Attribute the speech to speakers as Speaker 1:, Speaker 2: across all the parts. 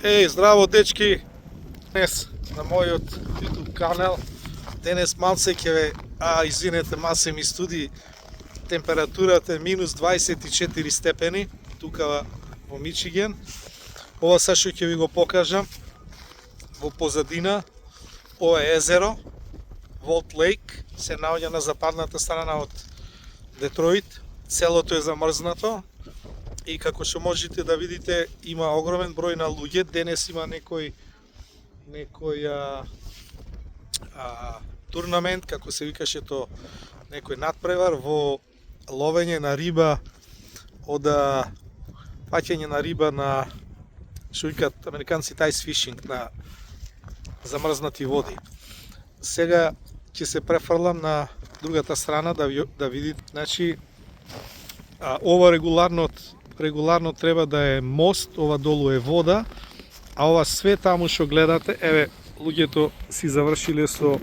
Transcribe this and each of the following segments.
Speaker 1: Здраво дечки! Днес на мојот YouTube канал. Денес малце ќе ве, извинете, масе ми студи. Температурата е минус 24 степени, тука во Мичиген. Ова са што ќе ви го покажам. Во позадина, ова е езеро, Волт Лейк, се наоѓа на западната страна од Детройт. Целото е замрзнато. И како што можете да видите, има огромен број на луѓе. Денес има некој турнамент, како се викаше то, некој надпревар во ловење на риба, фаќање на риба на, што викаат американците, ice fishing, на замрзнати води. Сега ќе се префрлам на другата страна да видите, значи ова регуларно треба да е мост, ова долу е вода, а ова све таму што гледате, еве, луѓето си завршиле со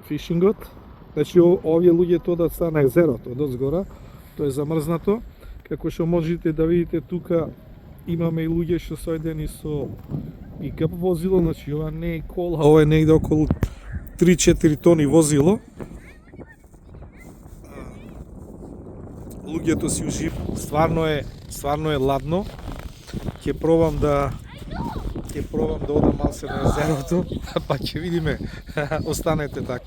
Speaker 1: фишингот. Значи овие луѓето одат са на езерото, дозгора, тоа е замрзнато. Како што можете да видите тука, имаме и луѓе што сојдени со пикап возило, значи ова не е кола, ова е негде околу 3-4 тони возило. Луѓето си уживаат, стварно е ладно. Ќе пробам да одам малце на езерото, па ќе видиме. Останете така.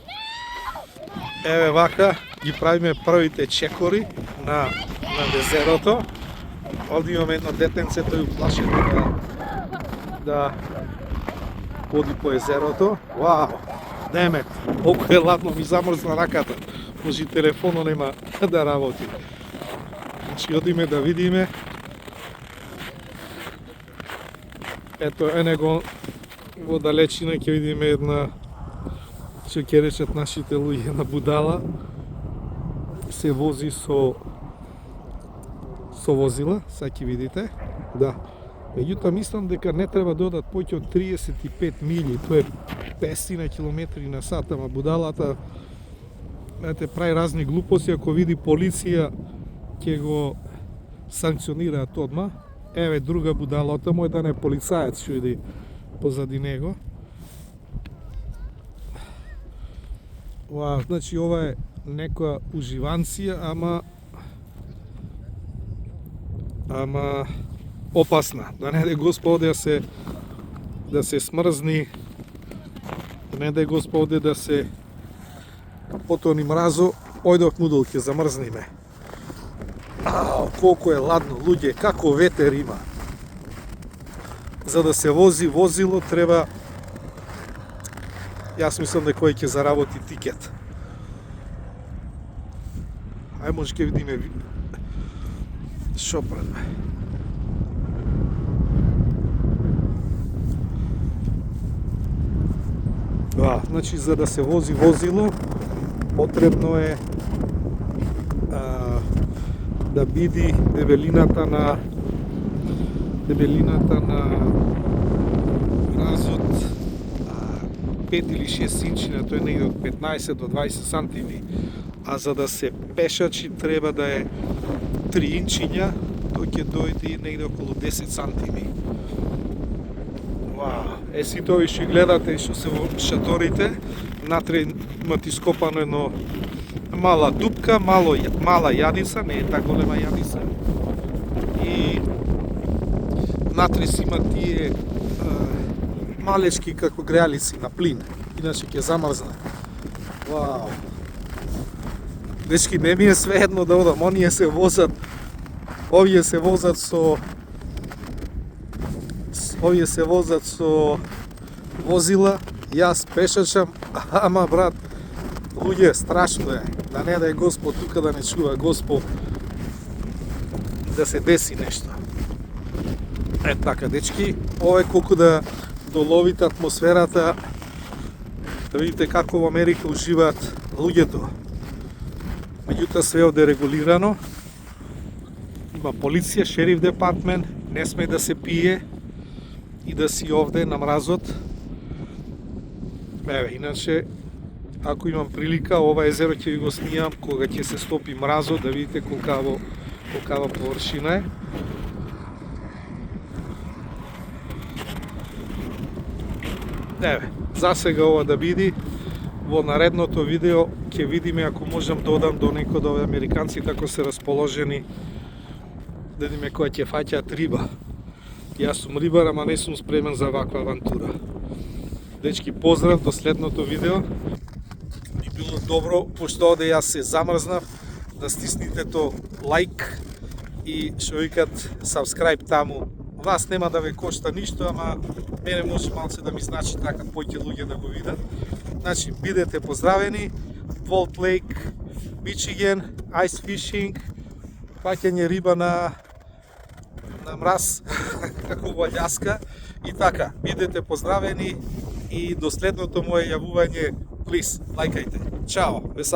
Speaker 1: Еве вака ги правиме првите чекори на езерото. Овде имаме едно детенце, тој уплашено да ходи по езерото. Вау! Демек, колку е ладно, ми замрзна раката. Може телефонот нема да работи. Значи, одиме да видиме. Ето, него во далечина ќе видиме една, што ќе речат нашите луѓе, на будала. Се вози со возила, са ќе видите. Да. Меѓутоа, мислам дека не треба да одат поќе од 35 мили, тоа е 500 километри на сат, ама будалата прави разни глупости, ако види полиција ќе го санкционираат одма. Еве друга будала, отамо еден е полицаец што иде позади него. Значи ова е некоја уживанција, ама опасна. Да не дај Господе да се смрзни, да не дај Господе да се потони мразо, ојдов мудол ќе замрзниме. Колку е ладно, луѓе, како ветер има. За да се вози возило треба, јас мислам дека кој ќе заработи тикет. Ај може ќе видиме шо правиме. Значи, за да се вози возило, потребно е да биди дебелината на разот 5 или 6 инчина, тој е негде од 15 до 20 сантими, а за да се пешачи треба да е 3 инчиња, тој ќе дојде негде околу 10 сантими. Сите ови што гледате што се во шаторите, натре имат ископано едно мала дупка, мала јадица, не е така голема јадица. И натре си има тие малечки како греалици на плин, иначе ќе замрзне. Вау! Дечки, не ми е свеедно да одам, овие се возат со возила, јас пешачам, ама брат, луѓе, страшно е. Да не дај Господ тука, да не чува Господ да се деси нешто. Така, дечки, ова е колку да доловите атмосферата, да видите како во Америка уживаат луѓето. Меѓутоа све овде е регулирано. Има полиција, шериф департмент, не сме да се пие и да си овде на мразот. Еве, иначе, ако имам прилика, ова езеро ќе ви го снимам кога ќе се стопи мразот, да видите колкава површина е. Еве, за сега ова да биде. Во наредното видео ќе видиме ако можам да одам до некој од овие американци како се расположени, да видиме која ќе фаќаат риба. Јас сум рибар, ама не сум спремен за ваква авантура. Дечки, поздрав до следното видео. Би било добро, пошто оде јас се замрзнав, да стисните то лайк и што викат subscribe таму. Вас нема да ве кошта ништо, ама мене може малце да ми значи така поќе луѓе да го видат. Значи, бидете поздравени, Walt Lake, Michigan, ice fishing, паќање риба на мраз, како во Аљаска, и така, бидете поздравени и до следното моје јавување, плиз, лајкајте. Чао, ве сакам.